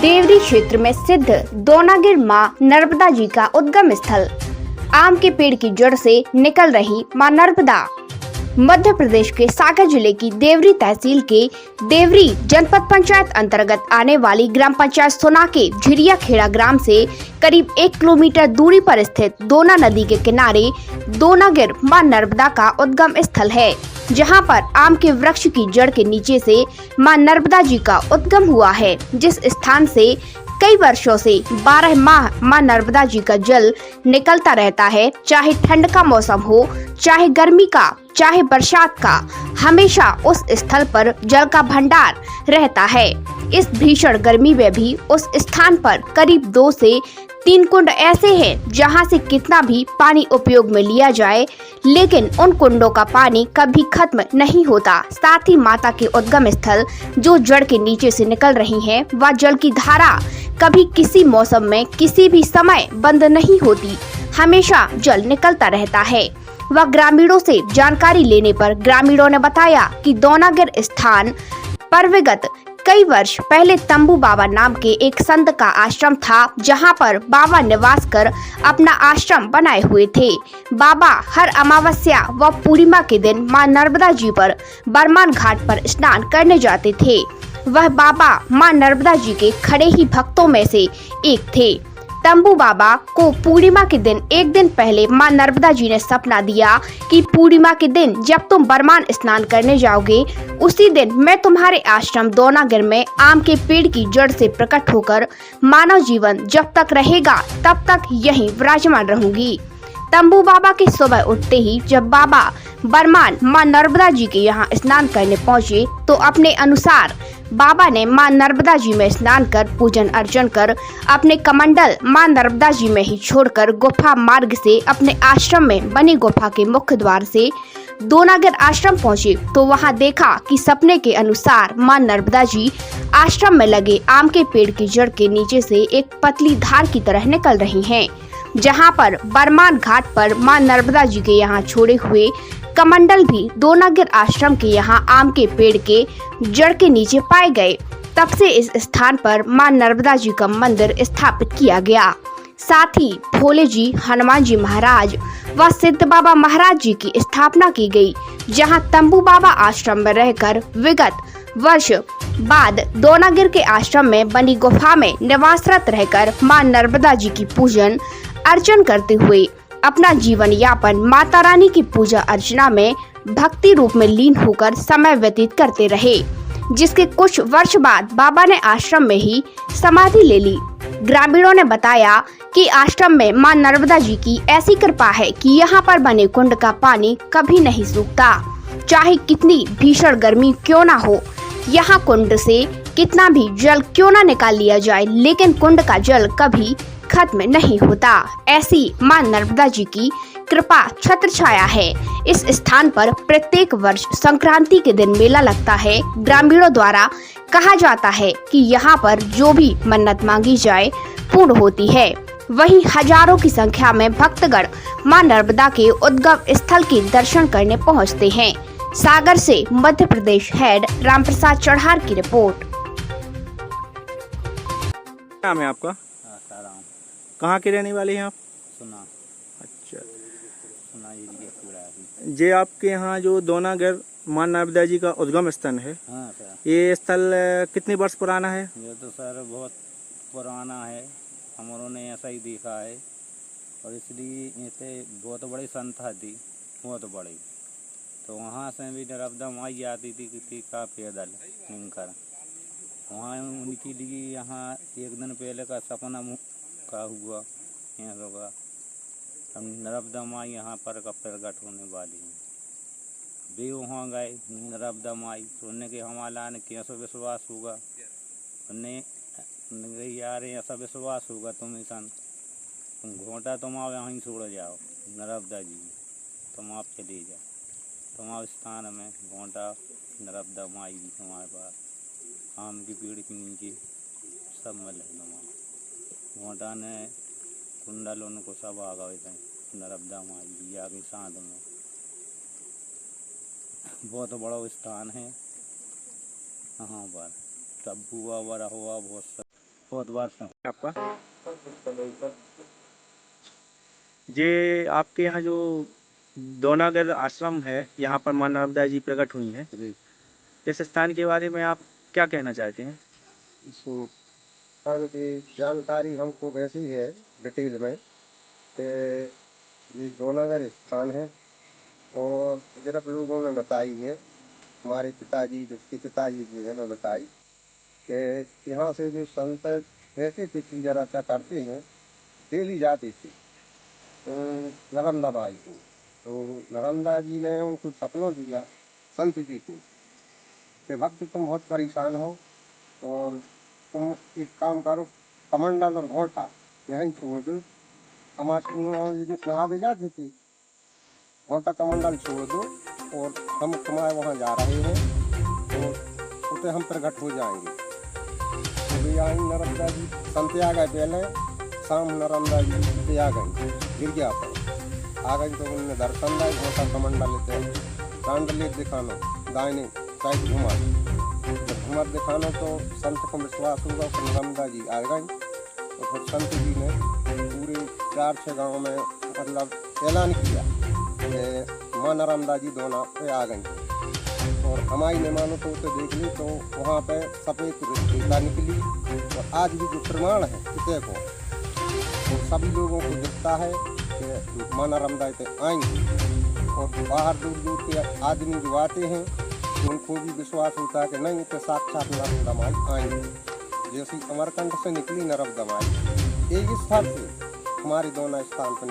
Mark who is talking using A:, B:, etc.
A: देवरी क्षेत्र में सिद्ध दोनागिर मां नर्मदा जी का उद्गम स्थल। आम के पेड़ की जड़ से निकल रही मां नर्मदा। मध्य प्रदेश के सागर जिले की देवरी तहसील के देवरी जनपद पंचायत अंतर्गत आने वाली ग्राम पंचायत सोना के झिरिया खेड़ा ग्राम से करीब 1 किलोमीटर दूरी पर स्थित दोना नदी के किनारे दोनागिर मां नर्मदा का उद्गम स्थल है, जहां पर आम के वृक्ष की जड़ के नीचे से मां नर्मदा जी का उद्गम हुआ है। जिस स्थान से कई वर्षों से 12 माह मां नर्मदा जी का जल निकलता रहता है, चाहे ठंड का मौसम हो, चाहे गर्मी का, चाहे बरसात का, हमेशा उस स्थल पर जल का भंडार रहता है। इस भीषण गर्मी में भी उस स्थान पर करीब 2 से 3 कुंड ऐसे हैं जहां से कितना भी पानी उपयोग में लिया जाए, लेकिन उन कुंडों का पानी कभी खत्म नहीं होता। साथ ही माता के उद्गम स्थल जो जड़ के नीचे से निकल रही है, वह जल की धारा कभी किसी मौसम में किसी भी समय बंद नहीं होती, हमेशा जल निकलता रहता है। वह ग्रामीणों से जानकारी लेने पर ग्रामीणों ने बताया कि दोनागिर स्थान पर विगत कई वर्ष पहले तंबू बाबा नाम के एक संत का आश्रम था, जहां पर बाबा निवास कर अपना आश्रम बनाए हुए थे। बाबा हर अमावस्या व पूर्णिमा के दिन मां नर्मदा जी पर बरमान घाट पर स्नान करने जाते थे। वह बाबा मां नर्मदा जी के खड़े ही भक्तों में से एक थे। तंबू बाबा को पूर्णिमा के दिन एक दिन पहले मां नर्मदा जी ने सपना दिया कि पूर्णिमा के दिन जब तुम बरमान स्नान करने जाओगे, उसी दिन मैं तुम्हारे आश्रम दोनागिर में आम के पेड़ की जड़ से प्रकट होकर मानव जीवन जब तक रहेगा तब तक यहीं विराजमान रहूंगी। तंबू बाबा के सुबह उठते ही जब बाबा बरमान मां नर्मदा जी के यहाँ स्नान करने पहुँचे, तो अपने अनुसार बाबा ने मां नर्मदा जी में स्नान कर पूजन अर्चन कर अपने कमंडल मां नर्मदा जी में ही छोड़कर गुफा मार्ग से अपने आश्रम में बनी गुफा के मुख्य द्वार से दोनागिर आश्रम पहुँचे, तो वहां देखा कि सपने के अनुसार मां नर्मदा जी आश्रम में लगे आम के पेड़ की जड़ के नीचे से एक पतली धार की तरह निकल रही हैं, जहां पर बरमान घाट पर मां नर्मदा जी के यहाँ छोड़े हुए कमंडल भी दोनागिर आश्रम के यहाँ आम के पेड़ के जड़ के नीचे पाए गए। तब से इस स्थान पर मां नर्मदा जी का मंदिर स्थापित किया गया। साथ ही भोले जी, हनुमान जी महाराज व सिद्ध बाबा महाराज जी की स्थापना की गई, जहां तंबू बाबा आश्रम में रहकर विगत वर्ष बाद दोनागिर के आश्रम में बनी गुफा में निवासरत रहकर मां नर्मदा जी की पूजन अर्चन करते हुए अपना जीवन यापन माता रानी की पूजा अर्चना में भक्ति रूप में लीन होकर समय व्यतीत करते रहे, जिसके कुछ वर्ष बाद बाबा ने आश्रम में ही समाधि ले ली। ग्रामीणों ने बताया कि आश्रम में मां नर्मदा जी की ऐसी कृपा है कि यहाँ पर बने कुंड का पानी कभी नहीं सूखता, चाहे कितनी भीषण गर्मी क्यों ना हो। यहाँ कुंड से कितना भी जल क्यों ना निकाल लिया जाए, लेकिन कुंड का जल कभी खत्म नहीं होता। ऐसी मां नर्मदा जी की कृपा छत्र छाया है। इस स्थान पर प्रत्येक वर्ष संक्रांति के दिन मेला लगता है। ग्रामीणों द्वारा कहा जाता है कि यहाँ पर जो भी मन्नत मांगी जाए पूर्ण होती है। वहीं हजारों की संख्या में भक्तगण मां नर्मदा के उद्गम स्थल के दर्शन करने पहुँचते हैं। सागर से मध्य प्रदेश हेड रामप्रसाद चढ़ार की रिपोर्ट।
B: नाम है आपका? कहाँ के रहने वाले हैं आप?
C: सुना।
B: अच्छा,
C: सुना
B: ये आपके यहाँ जो दोनागिर मां नर्मदा जी का उद्गम स्थल है,
C: हाँ सर।
B: ये स्थल कितने वर्ष पुराना है?
C: ये तो सर बहुत पुराना है, हमरों ने ऐसा ही देखा है, और इसलिए ऐसे बहुत बड़ी संस्था थी, बहुत बड़ी, तो वहाँ से भी नर्मदा माई आती थी किसी का पैदल निकल वहाँ उनके लिए यहाँ एक दिन पहले का सपना का हुआ यहाँ होगा, हम नर्मदा माई यहाँ पर का प्रकट होने वाली हैं। वे वहाँ गए नर्मदा माई सुनने के हमारा ने कैसा विश्वास होगा, उन्हें यार ऐसा विश्वास होगा तुम इंसान तुम घोटा तुम आओ यहीं छोड़ जाओ नर्मदा जी, तुम आप चले जाओ, तुम आप स्थान में घोटा नर्मदा माई भी तुम्हारे पास आम के पेड़ के नीचे सब मिल घोटा ने कुंडल उनको सब आ गए नर्मदा माई भी आगे साथ में। बहुत बड़ा स्थान है यहाँ पर, तब्बू बाबा हुआ बहुत बहुत बार से।
B: आपका ये आपके यहाँ जो दोनागर आश्रम है, यहाँ पर माँ नर्मदा जी प्रकट हुई हैं, इस स्थान के बारे में आप क्या कहना चाहते हैं?
D: इसको स्थान की जानकारी हमको वैसी है डिटेल में कि ये दोनागर स्थान है और जब लोगों ने बताई है, हमारे पिताजी जिसके पिताजी जी है, बताई कि यहाँ से जो संत रहते थे पूजा अर्चा करते हैं, डेली जाते थे नर्मदा बाई को। तो नर्मदा जी ने उनको सपनों दिया, संत जी को, कि भक्त तुम बहुत परेशान हो और तुम एक काम करो, कमंडल और घोटा यहीं छोड़ दो। हमारे कहाँ भी जाते थे, घोटा कमंडल छोड़ दो और हम तुम्हारे वहाँ जा रहे हैं, तो उसे हम प्रकट हो जाएंगे। तो भी आई नर्मदा जी, संत आ गए पहले शाम, नर्मदा जी आ गई गिरजा पर आ गई, तो उन्होंने दर्शन दिए, घोटा कमंडल लेते कांडले दिखानो दाहिने साइड घुमा, जब घुमा दिखानो तो संत को विश्वास हुआ कि नर्मदा जी आ गई। तो फिर संत जी ने पूरे 4-6 गाँव में मतलब ऐलान किया कि माँ नर्मदा जी दोना पे आ गई। और हमारी ने मानो तो उसे देख ली, तो वहाँ पे सफ़ेद रेखा निकली और आज भी जो प्रमाण है इसे को तो सभी लोगों को दिखता है कि माँ नर्मदा पे आएंगी। और बाहर दूर दूर के आदमी जो आते हैं तो उनको भी विश्वास होता है कि नहीं तो साक्षात नर्मदा माई आएंगी। जैसी अमरकंठ से निकली नर्मदा माई, एक स्थान से हमारे दोनों स्थान पर